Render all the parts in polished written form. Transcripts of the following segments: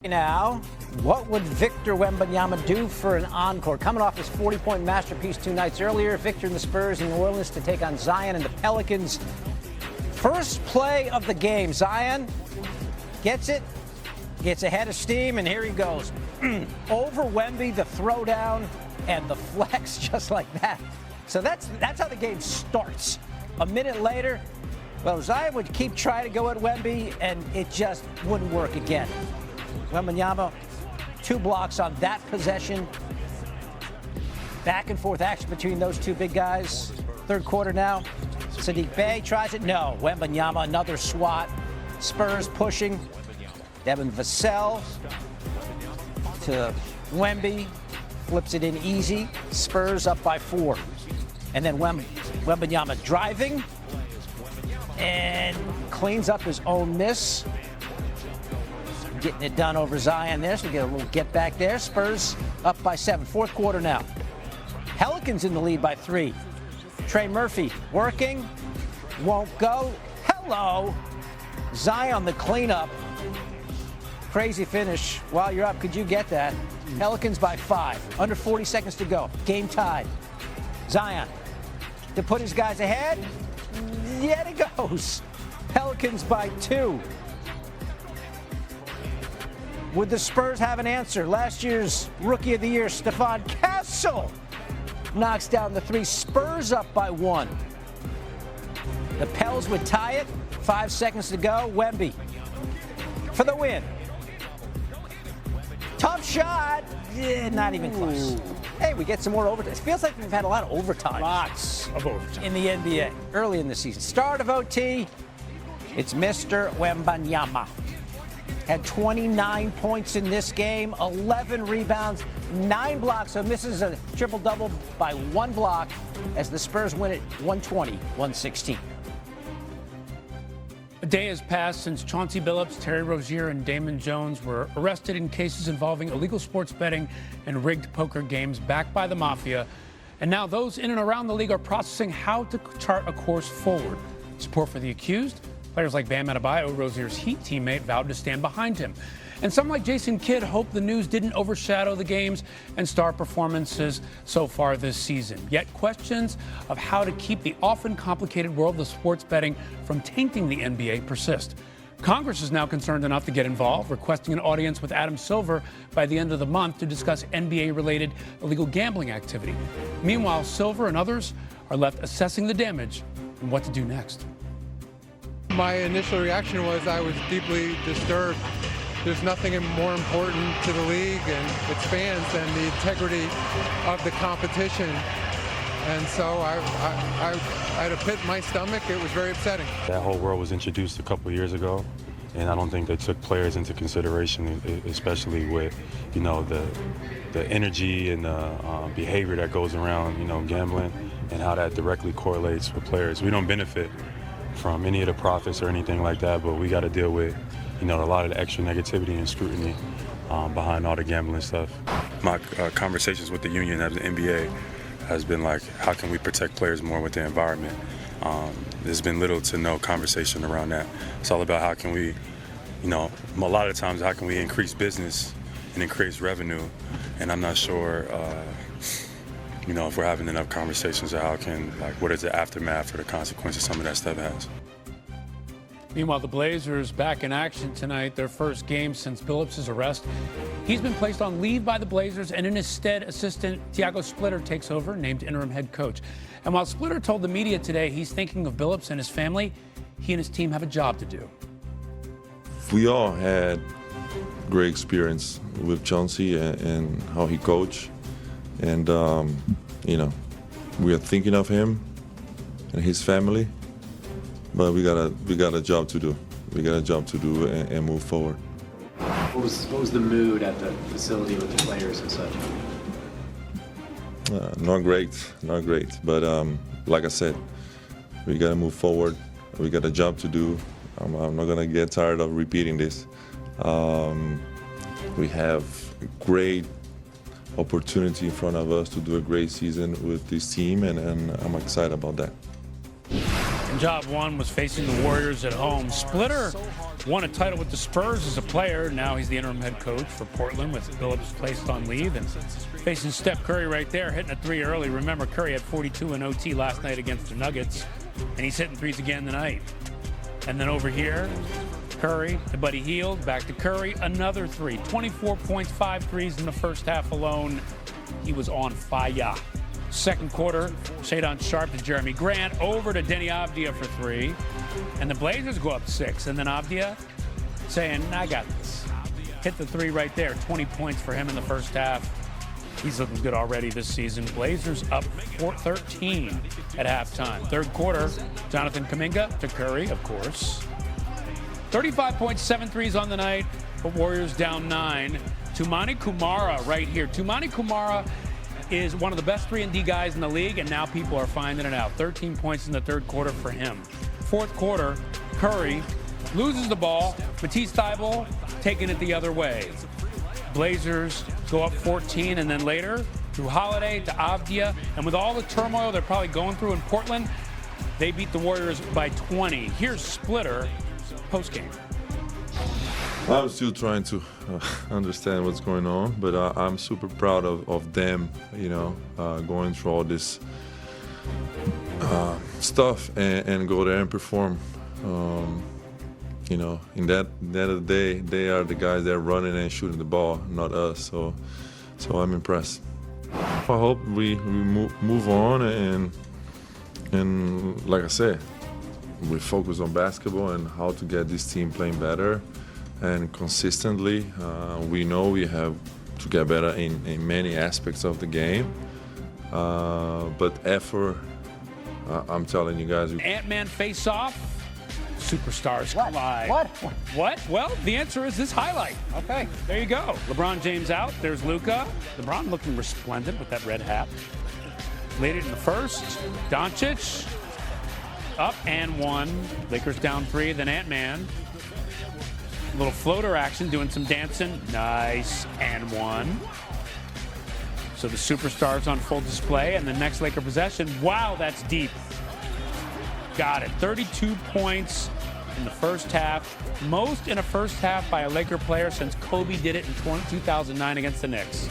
Now, what would Victor Wembanyama do for an encore? Coming off his 40-point masterpiece 2 nights earlier, Victor and the Spurs in New Orleans to take on Zion and the Pelicans. First play of the game. Zion gets it, gets ahead of steam, and here he goes. Over Wemby, the throwdown, and the flex just like that. So that's how the game starts. A minute later, well, Zion would keep trying to go at Wemby, and it just wouldn't work again. Wembanyama, 2 blocks on that possession. Back and forth action between those 2 big guys. Third quarter now. Saddiq Bey tries it. No. Wembanyama, another swat. Spurs pushing. Devin Vassell to Wemby. Flips it in easy. Spurs up by 4. And then Wembanyama driving. And cleans up his own miss. Getting it done over Zion there, so we get a little get back there. Spurs up by 7. Fourth quarter now. Pelicans in the lead by 3. Trey Murphy working. Won't go. Hello. Zion the cleanup. Crazy finish. While you're up, could you get that? Pelicans by 5. Under 40 seconds to go. Game tied. Zion to put his guys ahead. Yet it goes. Pelicans by 2. Would the Spurs have an answer? Last year's Rookie of the Year, Stephon Castle, knocks down the 3. Spurs up by 1. The Pels would tie it. 5 seconds to go. Wemby for the win. Tough shot. Not even close. Hey, we get some more overtime. It feels like we've had a lot of overtime. Lots of overtime. In the NBA early in the season. Start of OT. It's Mr. Wembanyama. Had 29 points in this game, 11 rebounds, 9 blocks, so misses a triple-double by 1 block as the Spurs win it 120-116. A day has passed since Chauncey Billups, Terry Rozier, and Damon Jones were arrested in cases involving illegal sports betting and rigged poker games backed by the mafia. And now those in and around the league are processing how to chart a course forward. Support for the accused. Players like Bam Adebayo, Rozier's Heat teammate, vowed to stand behind him. And some like Jason Kidd hope the news didn't overshadow the games and star performances so far this season. Yet questions of how to keep the often complicated world of sports betting from tainting the NBA persist. Congress is now concerned enough to get involved, requesting an audience with Adam Silver by the end of the month to discuss NBA-related illegal gambling activity. Meanwhile, Silver and others are left assessing the damage and what to do next. My initial reaction was I was deeply disturbed. There's nothing more important to the league and its fans than the integrity of the competition. And so I had a pit in my stomach. It was very upsetting. That whole world was introduced a couple of years ago, and I don't think they took players into consideration, especially with, the energy and the behavior that goes around, gambling and how that directly correlates with players. We don't benefit from any of the profits or anything like that, but we got to deal with, a lot of the extra negativity and scrutiny behind all the gambling stuff. My conversations with the union as the NBA has been like, how can we protect players more with the environment? There's been little to no conversation around that. It's all about how can we, a lot of times, how can we increase business and increase revenue? And I'm not sure, if we're having enough conversations of how can, what is the aftermath or the consequences some of that stuff has. Meanwhile, the Blazers back in action tonight, their first game since Billups' arrest. He's been placed on leave by the Blazers, and in his stead, assistant Tiago Splitter takes over, named interim head coach. And while Splitter told the media today he's thinking of Billups and his family, he and his team have a job to do. We all had great experience with Chauncey and how he coached. And, we are thinking of him and his family, but we got a job to do. We got a job to do and move forward. What was the mood at the facility with the players and such? Not great. But like I said, we got to move forward. We got a job to do. I'm not gonna get tired of repeating this. We have great opportunity in front of us to do a great season with this team, and I'm excited about that. And Job one was facing the Warriors at home. Splitter won a title with the Spurs as a player. Now he's the interim head coach for Portland with Billups placed on leave. And facing Steph Curry right there, hitting a three early. Remember, Curry had 42 in OT last night against the Nuggets, and he's hitting threes again tonight. And then over here, Curry, the Buddy Hield, back to Curry, another three. 24 points, 5 threes in the first half alone. He was on fire. Second quarter, Shadon Sharpe to Jeremy Grant, over to Denny Avdia for 3. And the Blazers go up 6. And then Avdia saying, I got this. Hit the 3 right there. 20 points for him in the first half. He's looking good already this season. Blazers up 13 at halftime. Third quarter, Jonathan Kuminga to Curry, of course. 35 points, 7 threes on the night, but Warriors down 9. Toumani Camara right here. Toumani Camara is one of the best 3-and-D guys in the league, and now people are finding it out. 13 points in the third quarter for him. Fourth quarter, Curry loses the ball. Matisse Thybulle taking it the other way. Blazers go up 14, and then later, through Holiday to Avdia, and with all the turmoil they're probably going through in Portland, they beat the Warriors by 20. Here's Splitter post-game. I'm still trying to understand what's going on, but I'm super proud of them, going through all this stuff and go there and perform. In that end of the day, they are the guys that are running and shooting the ball, not us. So I'm impressed. I hope we move on and like I said, we focus on basketball and how to get this team playing better and consistently. We know we have to get better in many aspects of the game, but effort, I'm telling you guys. Ant-Man face-off, superstars What? collide. What? Well, the answer is this highlight. Okay. There you go. LeBron James out. There's Luka. LeBron looking resplendent with that red hat. Late it in the first. Doncic up and 1. Lakers down 3. Then Ant-Man. A little floater action, doing some dancing. Nice. And 1. So the superstars on full display. And the next Laker possession. Wow, that's deep. Got it. 32 points in the first half. Most in a first half by a Laker player since Kobe did it in 2009 against the Knicks.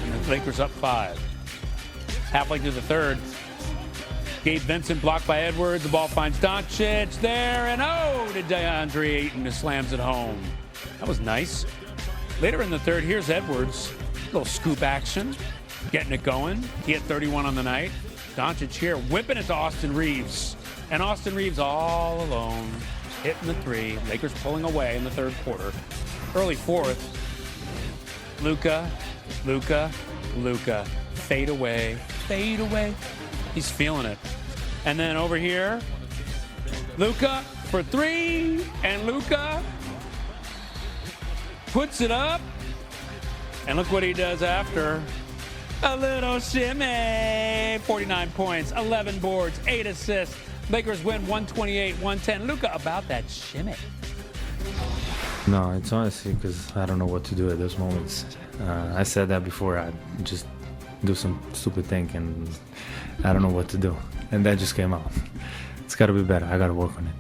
And the Lakers up 5. Halfway through the third. Gabe Vincent blocked by Edwards. The ball finds Doncic there. And to DeAndre Ayton, who slams it home. That was nice. Later in the third, here's Edwards. A little scoop action. Getting it going. He had 31 on the night. Doncic here whipping it to Austin Reeves. And Austin Reeves all alone, hitting the 3. Lakers pulling away in the third quarter. Early fourth. Luka. Fade away. He's feeling it. And then over here, Luka for 3. And Luka puts it up. And look what he does after. A little shimmy. 49 points, 11 boards, 8 assists. Lakers win 128-110. Luka, about that shimmy. No, it's honestly because I don't know what to do at those moments. I said that before. I just do some stupid thing and I don't know what to do. And that just came out. It's got to be better. I got to work on it.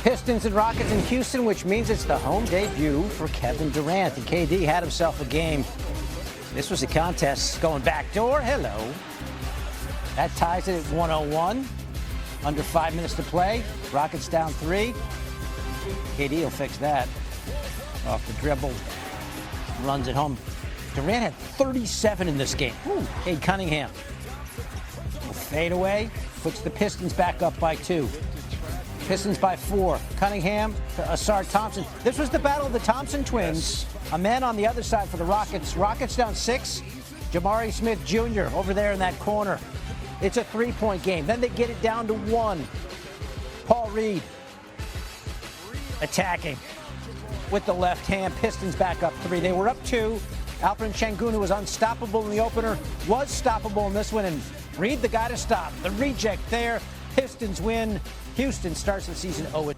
Pistons and Rockets in Houston, which means it's the home debut for Kevin Durant. And KD had himself a game. This was a contest going backdoor. Hello. That ties it at 101. Under 5 minutes to play. Rockets down 3. KD will fix that. Off the dribble. Runs it home. Durant had 37 in this game. Ooh. Cade Cunningham. Fade away. Puts the Pistons back up by 2. Pistons by 4. Cunningham to Asar Thompson. This was the battle of the Thompson twins. A man on the other side for the Rockets. Rockets down 6. Jabari Smith Jr. over there in that corner. It's a 3-point game. Then they get it down to 1. Paul Reed attacking with the left hand. Pistons back up 3. They were up 2. Alperen Şengün, who was unstoppable in the opener, was stoppable in this one. And Reed, the guy to stop. The reject there. Pistons win. Houston starts the season 0-2.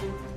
Bye.